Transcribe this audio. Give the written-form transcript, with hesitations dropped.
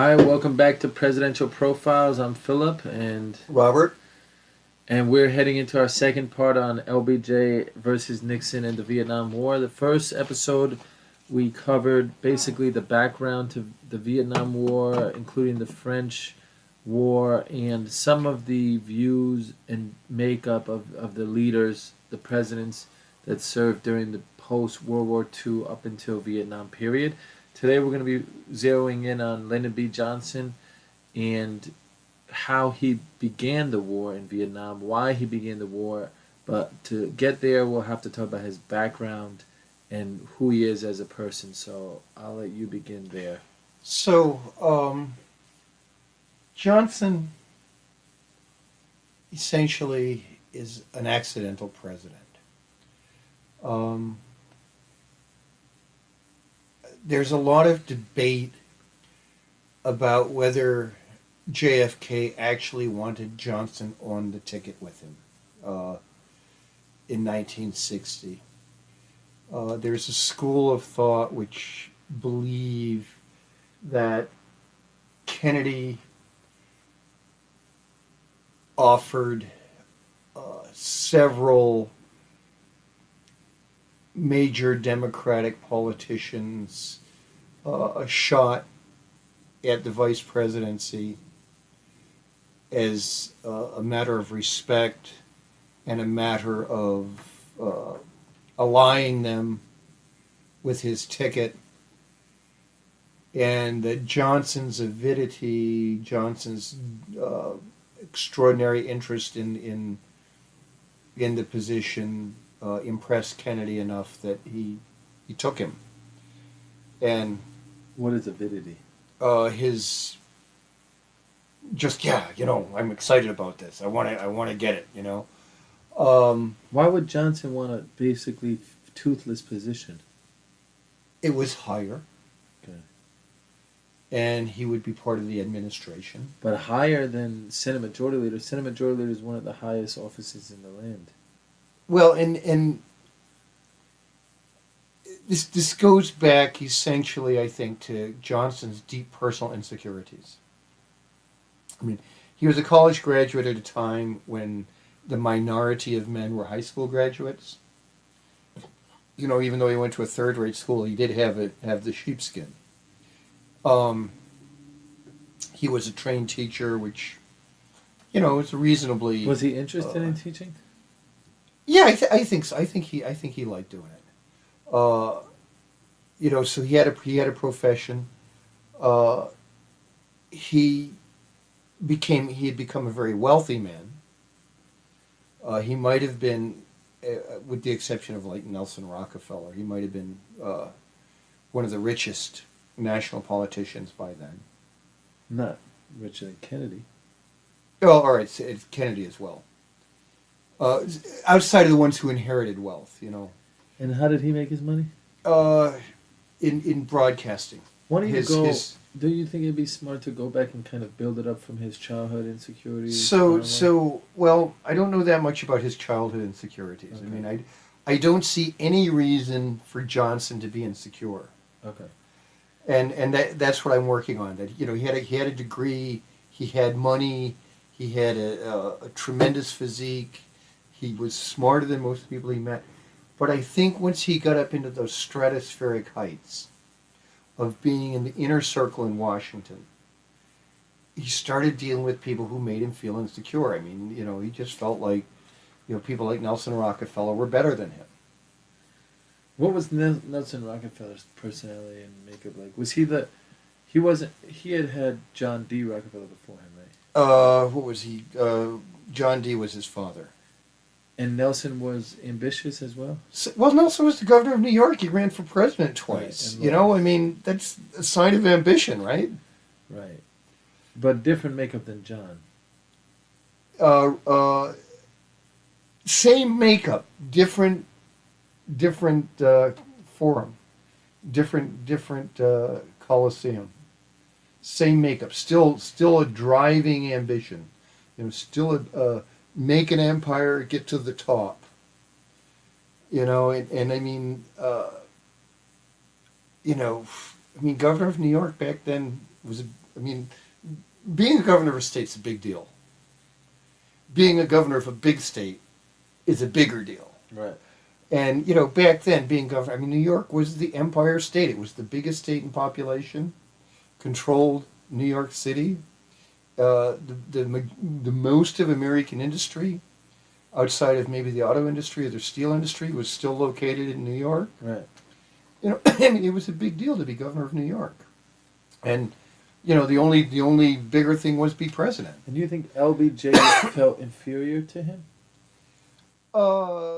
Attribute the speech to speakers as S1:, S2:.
S1: Hi, welcome back to Presidential Profiles. I'm Philip, and
S2: Robert?
S1: we're heading into our second part on LBJ versus Nixon and the Vietnam War. The first episode, we covered basically the background to the Vietnam War, including the French War, and some of the views and makeup of the leaders, the presidents that served during the post World War II up until Vietnam period. Today, we're going to be zeroing in on Lyndon B. Johnson and how he began the war in Vietnam, why he began the war. But to get there, we'll have to talk about his background and who he is as a person. So I'll let you begin there.
S2: So, Johnson essentially is an accidental president. Um, there's a lot of debate about whether JFK actually wanted Johnson on the ticket with him in 1960. There's a school of thought which believe that Kennedy offered several major Democratic politicians a shot at the vice presidency as a matter of respect and a matter of allying them with his ticket, and that Johnson's avidity, Johnson's extraordinary interest in the position impressed Kennedy enough that he took him, and
S1: What is avidity?
S2: his just I'm excited about this. I want to get it.
S1: Why would Johnson want a basically toothless position?
S2: It was higher,
S1: Okay.
S2: and he would be part of the administration.
S1: But higher than Senate Majority Leader. Senate Majority Leader is one of the highest offices in the land.
S2: Well, and this goes back essentially, I think, to Johnson's deep personal insecurities. I mean, he was a college graduate at a time when the minority of men were high school graduates. Even though he went to a third-rate school, he did have the sheepskin. Um, he was a trained teacher, which it's reasonably.
S1: Was he interested in teaching?
S2: Yeah, I think so. I think he liked doing it. So he had a profession. Uh, he he had become a very wealthy man. He might have been, with the exception of like Nelson Rockefeller, he might have been one of the richest national politicians by then.
S1: Not richer than Kennedy.
S2: Oh, all right, it's Kennedy as well. Uh, Outside of the ones who inherited wealth.
S1: And how did he make his money?
S2: Uh, in broadcasting.
S1: Why don't you
S2: His
S1: go?
S2: his
S1: Do you think it'd be smart to go back and kind of build it up from his childhood insecurities?
S2: well, I don't know that much about his childhood insecurities.
S1: Okay.
S2: I mean, I don't see any reason for Johnson to be insecure,
S1: Okay.
S2: and that's what I'm working on. That he had a degree, he had money, he had a tremendous physique, he was smarter than most people he met. But I think once he got up into those stratospheric heights of being in the inner circle in Washington, he started dealing with people who made him feel insecure. I mean, he just felt like, people like Nelson Rockefeller were better than him.
S1: What was Nelson Rockefeller's personality and makeup like? Was he the? He wasn't. He had John D. Rockefeller before him, right?
S2: What was he? John D. was his father.
S1: And Nelson was ambitious as well.
S2: Well, Nelson was the governor of New York. He ran for president twice.
S1: Right, and
S2: I mean, that's a sign of ambition, right?
S1: Right. But different makeup than John.
S2: Uh, uh, Same makeup, different forum, different coliseum. Same makeup, still a driving ambition. Still a make an empire, get to the top. And I mean, governor of New York back then was a mean, being a governor of a state's a big deal. Being a governor of a big state is a bigger deal.
S1: Right.
S2: And, back then, being governor, New York was the empire state. It was the biggest state in population, controlled New York City. The most of American industry, outside of maybe the auto industry or the steel industry, was still located in New York.
S1: Right.
S2: It was a big deal to be governor of New York. And, the only bigger thing was be president.
S1: And do you think LBJ felt inferior to him?
S2: LBJ